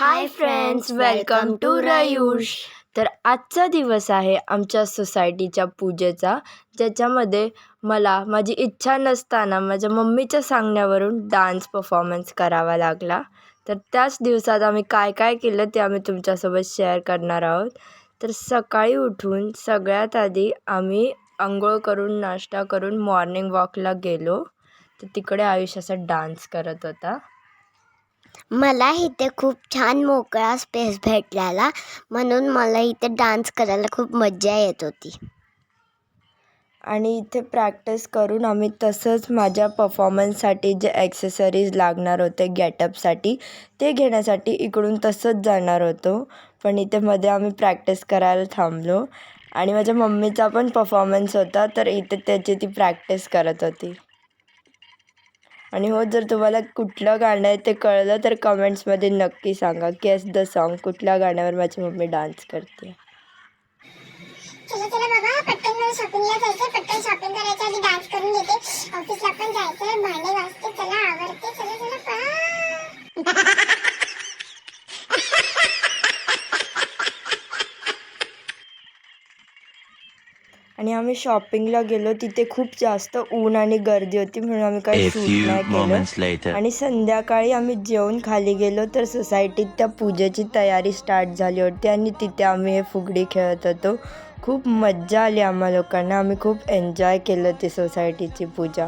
High friends, welcome to रयूश. तर आजचा दिवस आहे आमच्या सोसायटीच्या पूजेचा, ज्याच्यामध्ये मला माझी इच्छा नसताना माझ्या मम्मीच्या सांगण्यावरून डान्स परफॉर्मन्स करावा लागला. तर त्याच दिवसात आम्ही काय काय केलं ते आम्ही तुमच्यासोबत शेअर करणार आहोत. तर सकाळी उठून सगळ्यात आधी आम्ही अंघोळ करून नाश्ता करून मॉर्निंग वॉकला गेलो. तर तिकडे आयुष असा डान्स करत होता. मला इथे खूप छान मोकळा स्पेस भेटलेला, म्हणून मला इथे डान्स करायला खूप मजा येत होती. आणि इथे प्रॅक्टिस करून आम्ही तसंच माझ्या परफॉर्मन्ससाठी जे ॲक्सेसरीज लागणार होते गेटअपसाठी ते घेण्यासाठी इकडून तसंच जाणार होतो. पण इथे मध्ये आम्ही प्रॅक्टिस करायला थांबलो आणि माझ्या मम्मीचा पण परफॉर्मन्स होता, तर इथे त्याची ती प्रॅक्टिस करत होती. आणि हो, जर तुम्हाला कुठलं गाणं आहे ते कळलं तर कमेंट्समध्ये नक्की सांगा. गेस द सॉन्ग, कुठल्या गाण्यावर माझी मम्मी डान्स करते. चला चला बाबा, पटकन मला शॉपिंगला जायचं. पटकन शॉपिंग करायच्या आधी डान्स करून घेते. ऑफिसला पण जायचंय, भांडे घासते. चला आवडते, चला चला पळा. आणि आम्ही शॉपिंगला गेलो, तिथे खूप जास्त ऊन आणि गर्दी होती, म्हणून आम्ही काही शूट नाही केलं. आणि संध्याकाळी आम्ही जेवून खाली गेलो तर सोसायटीत त्या पूजेची तयारी स्टार्ट झाली होती आणि तिथे आम्ही हे फुगडी खेळत होतो. खूप मज्जा आली आम्हा लोकांना. आम्ही खूप एन्जॉय केलं ती सोसायटीची पूजा.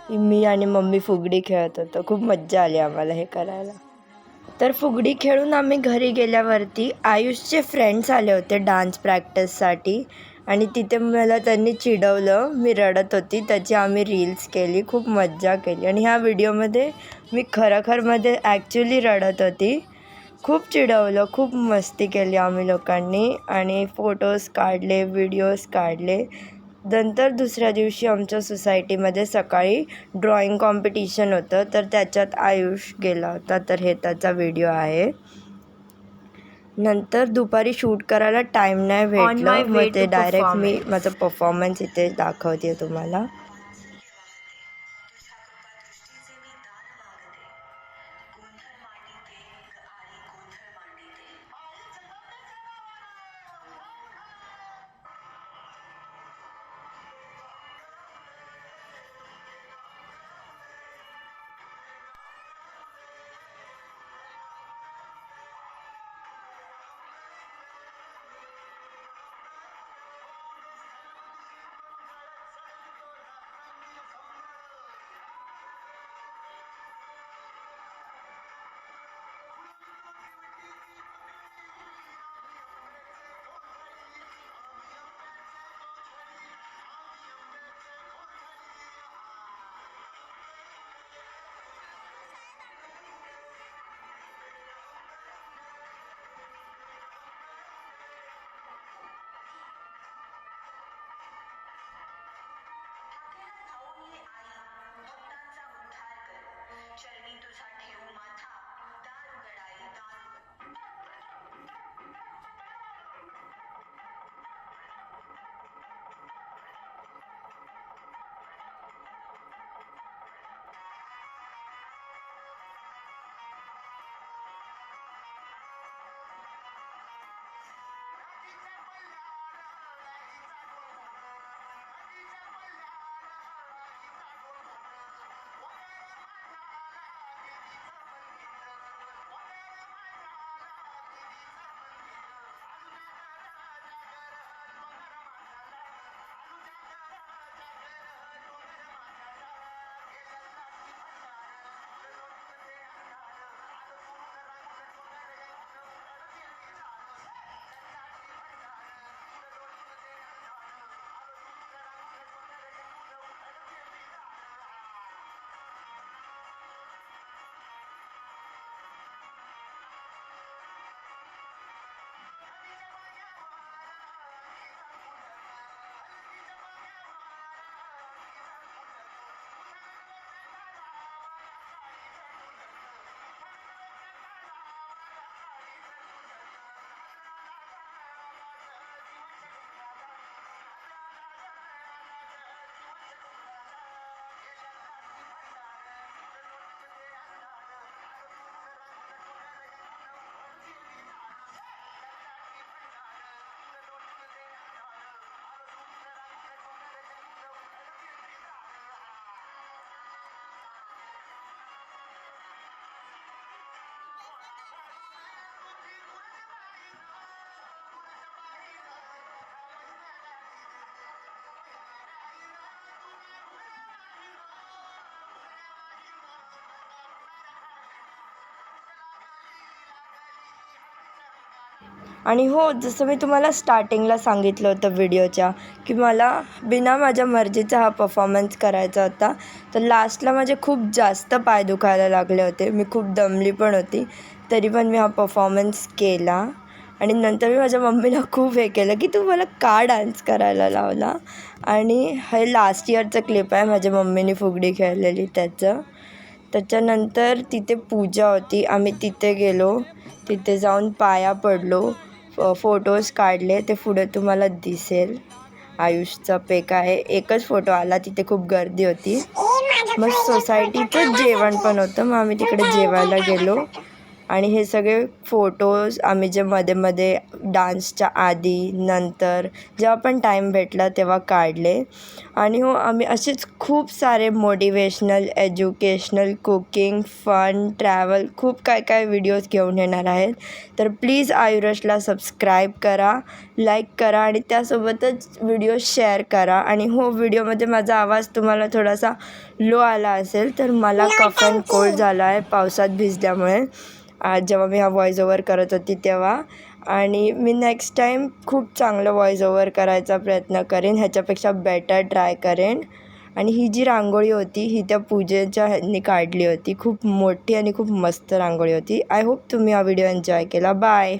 मी आणि मम्मी फुगडी खेळत होतो. खूप मज्जा आली आम्हाला हे करायला. तर फुगडी खेळून आम्ही घरी गेल्यावरती आयुषचे फ्रेंड्स आले होते डान्स प्रॅक्टिससाठी आणि तिथे मला त्यांनी चिडवलं. मी रडत होती, त्याची आम्ही रील्स केली, खूप मज्जा केली. आणि ह्या व्हिडिओमध्ये मी खरोखरमध्ये ॲक्च्युली रडत होती. खूप चिडवलं, खूप मस्ती केली आम्ही लोकांनी आणि फोटोज काढले, व्हिडिओज काढले. नंतर दुसऱ्या दिवशी आमच्या सोसायटीमध्ये सकाळी ड्रॉइंग कॉम्पिटिशन होतं, तर त्याच्यात आयुष गेला होता, तर हे त्याचा व्हिडिओ आहे. नंतर दुपारी शूट करायला टाईम नाही भेटलं, मग ते डायरेक्ट मी माझं परफॉर्मन्स इथे दाखवते तुम्हाला. आणि हो, जसं मी तुम्हाला स्टार्टिंगला सांगितलं होतं व्हिडिओच्या, की मला बिना माझ्या मर्जीचा हा परफॉर्मन्स करायचा होता. तर लास्टला माझे खूप जास्त पाय दुखायला लागले होते. मी खूप दमली पण होती. तरी पण मी हा परफॉर्मन्स केला. आणि नंतर मी माझ्या मम्मीला खूप हे केलं, की तू मला का डान्स करायला लावला. आणि हे लास्ट इयरचं क्लिप आहे, माझ्या मम्मीने फुगडी खेळलेली त्याचं. त्याच्यानंतर तिथे पूजा होती. आम्ही तिथे गेलो. तिथे जाऊन पाया पडलो. फोटोज काढले. ते पुढे तुम्हाला दिसेल. आयुषचा पेक आहे. एकच फोटो आला. तिथे खूप गर्दी होती. मग सोसायटीचं जेवण पण होतं. मग आम्ही तिकडे जेवायला गेलो. आणि हे सगळे फोटोज आम्ही जे मध्ये डान्सच्या आधी नंतर जेव्हा पण टाईम भेटला तेव्हा काढले. आणि हो, आम्ही असेच खूप सारे motivational, educational, cooking, fun, travel खूप काय व्हिडिओज घेऊन येणार आहेत. तर प्लीज आयुरशला सबस्क्राईब करा, लाईक करा आणि त्यासोबतच व्हिडिओ शेअर करा. आणि हो, व्हिडिओमध्ये माझा आवाज तुम्हाला थोडासा लो आला असेल तर मला कफ अँड कोल्ड झाला आहे पावसात भिजल्यामुळे. जेव्हा मी हा व्हॉईस ओव्हर करत होती तेव्हा. आणि मी नेक्स्ट टाईम खूप चांगलं व्हॉईस ओव्हर करायचा प्रयत्न करेन, ह्याच्यापेक्षा बेटर ट्राय करेन. आणि ही जी रांगोळी होती ही त्या पूजेच्या ह्यांनी काढली होती. खूप मोठी आणि खूप मस्त रांगोळी होती. आय होप तुम्ही हा व्हिडिओ एन्जॉय केला. बाय.